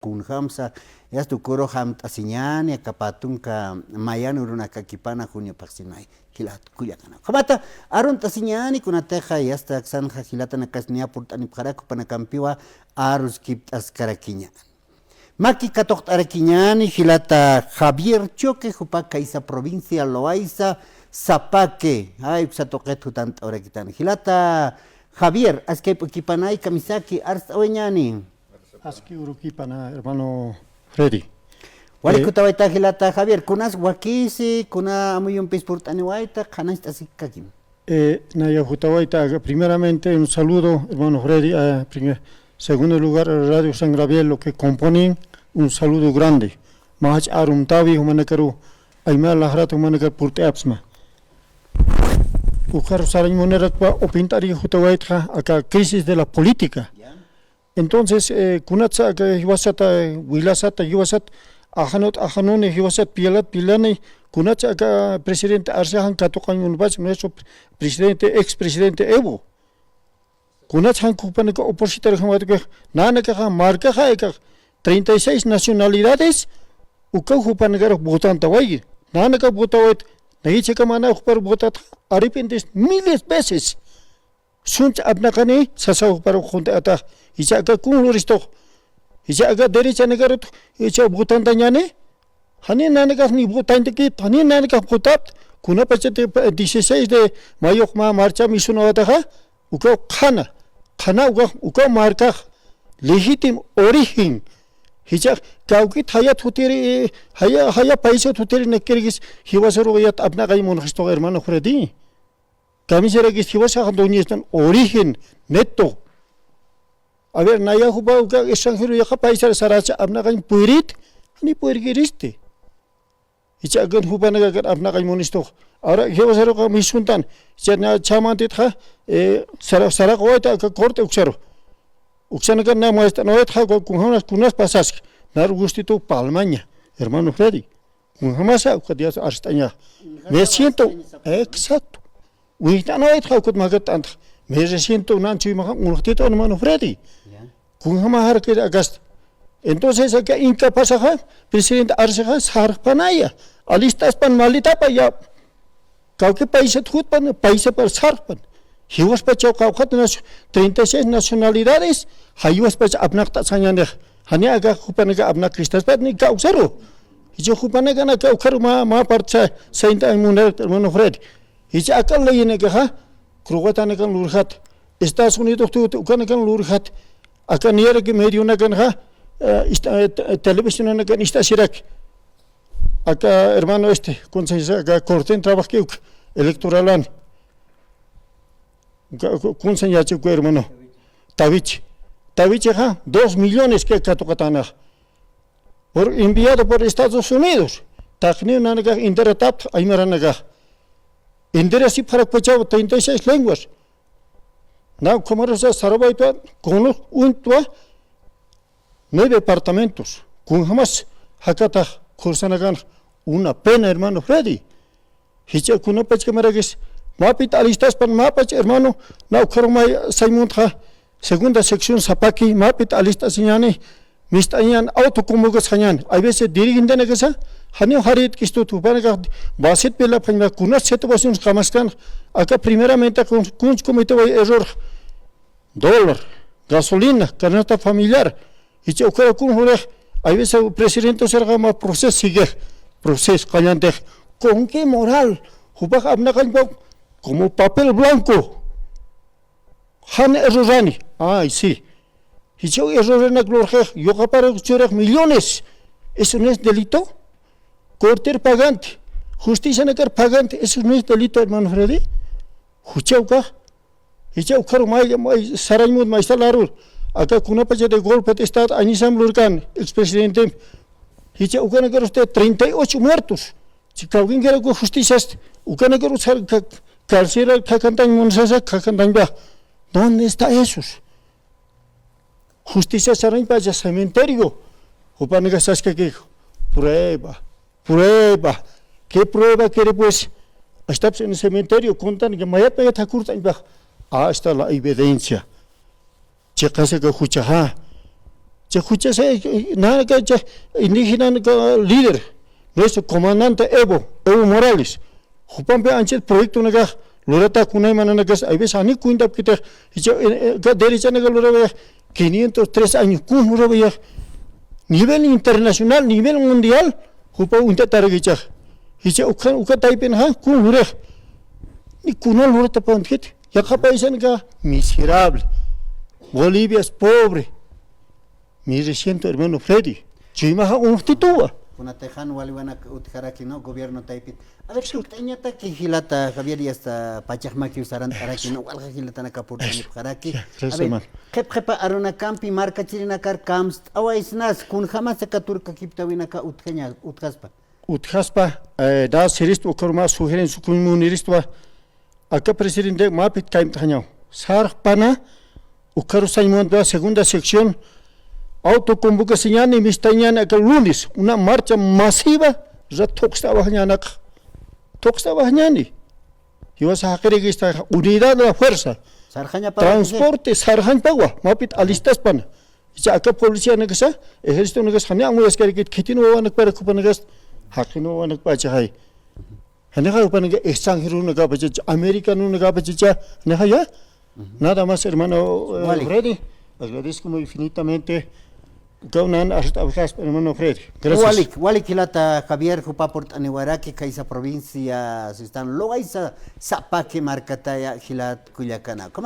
kunhamsa yastu kuro hamtasiñani akapatunka mayani urunaka kipana junio paksinay hilat kuyakana kamata arun tasiñani kunateja yasta aksanja hilatana kasnia purtani pjaraku panakampiwa arus kiptas karakiña maki katok arakiñani hilata Javier Choque jupaka isa provincia Loaiza Zapaque ay usatoqet hutant orakitan hilata Javier askay kipanay kamisaki ars aweñani Aski urukipana, hermano Freddy. Warikutawaita hilata Javier, kunas wakisi, kuna amuyumpis purtaniwaita, kanas tasikakim. Naya Jutawaita, primeramente un saludo, hermano Freddy, segundo lugar Radio San Gabriel, lo que componen, un saludo grande. Mahach arum tavi humanakaru, aymar lahrat humanakar purteapsma. Ukar sarañ monera opintari Jutawaita, acá crisis de la política. Entonces, kunatsa que hiwasata wilasata hiwasat ajanone hiwasat pilane kunatsa que presidente Arsahan katokan unbach nuestro presidente expresidente Evo kunatsa kupana que opositor que nana que marca que 36 nacionalidades uka kupana que votan tawai nana que votawet nahiche que mana upar votat arrepentes miles veces sunch abnakani sasa upar junta ata Ichaga kunluristo, ichaga derecha negarut, ichaga votan dañane, hani nanegas ni votan de que, hani nanegas votat, kuna pachete 16 de mayo marcha misuno ataja, uka uka marca legítimo origen, ichaga kauki haya tutiri, haya paisa tutiri nekerigis, hiwasero yat abnagai monjisto hermano Freddy, kamisera gis hiwasa doñestan origen neto. A ver, naya huba uka extranjero ya paisa saracha abnagan purit, ni puirgiriste. Ichagan huba naga abnagan monisto. Ahora yo sero ka misuntan, chana chamantit ha sarak oita ka corte uxero. Uxanaga na muestra no et ha con kunas pasas. Nar gustito palmaña, hermano Freddy. Con jamasa uka dia arstaña. Me siento exacto. Uita no et ha con magat me siento un ancho y un ratito hermano Freddy. Con jamás que agast. Entonces acá incapaz presidente Arsaja sarpanaya. Alistas pan malita pa ya. Kauke país pan país para sarpan. Hiwas pa chau kaukat 36 nacionalidades. Hiwas pa abnakta sanyane. Hanya aga kupanaga abnak kristas pa ni kausero. Hijo kupanaga na kaukar ma parcha sainta imuner hermano Freddy. Hijo akal leyene ha. Krugatan kan lurhat. Estados Unidos tu kan lurhat. Acá ni era que medio una canja, televisión una canja está sirak. Acá hermano acá corten trabajo electoral con señal chico hermano. Tavich ha 2 millones que catocatana. Enviado por Estados Unidos. Tacni una canja interatap aymaranaga. Interesi para pachao 36 lenguas. Now, como se Sarabaita, con un 9 departamentos, con jamás Hakata, Kursanagan, una pena, hermano Freddy. Hicha kuna pachka maragis, mapit alistas pan mapach, hermano, now Karumay Saimunta, segunda sección Zapaki, mapit alistas siñani, mistañan autocomugas hañan, a veces dirigen de negasa, Hanio Harit Kistu Tupanaga, Basit Pela Pana, Kunas Setuations Kamaskan, acá primeramente con comité error. Dólar, gasolina, canasta familiar. Y yo creo que hay veces el presidente se llama proceso callante. ¿Con qué moral? Como papel blanco. Han errorani. Ay, sí. Y yo errorana gloria, yo caparo millones. ¿Eso no es delito? Corter pagante. Justicia negar pagante. ¿Eso no es delito, hermano Freddy? Juchauca. Y yo creo que Saraymud Maestalarul, acá con una pacha de golpe de Estado, Anisam Lurkan, expresidente, y yo creo que usted 38 muertos. Si alguien quiere que justicia, Ucana que usar carcera, Kakantan Monsasa, Kakantanga. ¿Dónde está eso? Justicia Sarayn Pacha, cementerio. Upanaga Saska que prueba. ¿Qué prueba quiere pues? Estás en el cementerio, contan que Mayat Payat Hakurta en Bach. Está la evidencia. Checase que escucha, che escucha nada que indígena líder, nuestro comandante Evo Morales, Jupampe Anchel proyecto naga, Lorata Kunay Mananagas, hay veces a ni cuenta que te, derecha naga Lorata 503 años, kun Lorata, nivel internacional, nivel mundial, Jupa Unta Taragicha, Hicha Uka Taipen Ha, kun Lorata, ni kunol Lorata Pampit, Yakapa Isanaga, miserable, Bolivia es pobre. Mi reciente hermano Freddy, Chimaha Untitúa. Kuna tejan waliwana utjaraki no gobierno taipit. A ver, teñata que hilata Javier y hasta Pachachmaki usaran araki no walga hilata na kapurtani jaraki. A ver, jepa arona campi marca chirina kar kamst awaisnas kun jamás katurka kiptawina ka utkeña utkaspa. Utkaspa da seristo korma sugeren su comuniristo acá presidente mapit kaim tañao. Sarpana ukaru saimon da segunda sección autoconvocación y mistañana que el lunes una marcha masiva ya toxtaba mañana y vas a querer que esta unidad de la fuerza transporte sarjan pagua mapit alistas pana ya acá policía no que sea ejército no que sea muy es que kitino van a para que gas hakino van a para hay hanya para que extranjero no que para americano no que para ya nada más hermano Freddy agradezco muy infinitamente. Gaunan hasta hermano Freddy. Gracias. Walik hilata Javier Jupaport aniwaraki kaisa provincia sistan loaisa sapa que marcataya hilat Culiacana.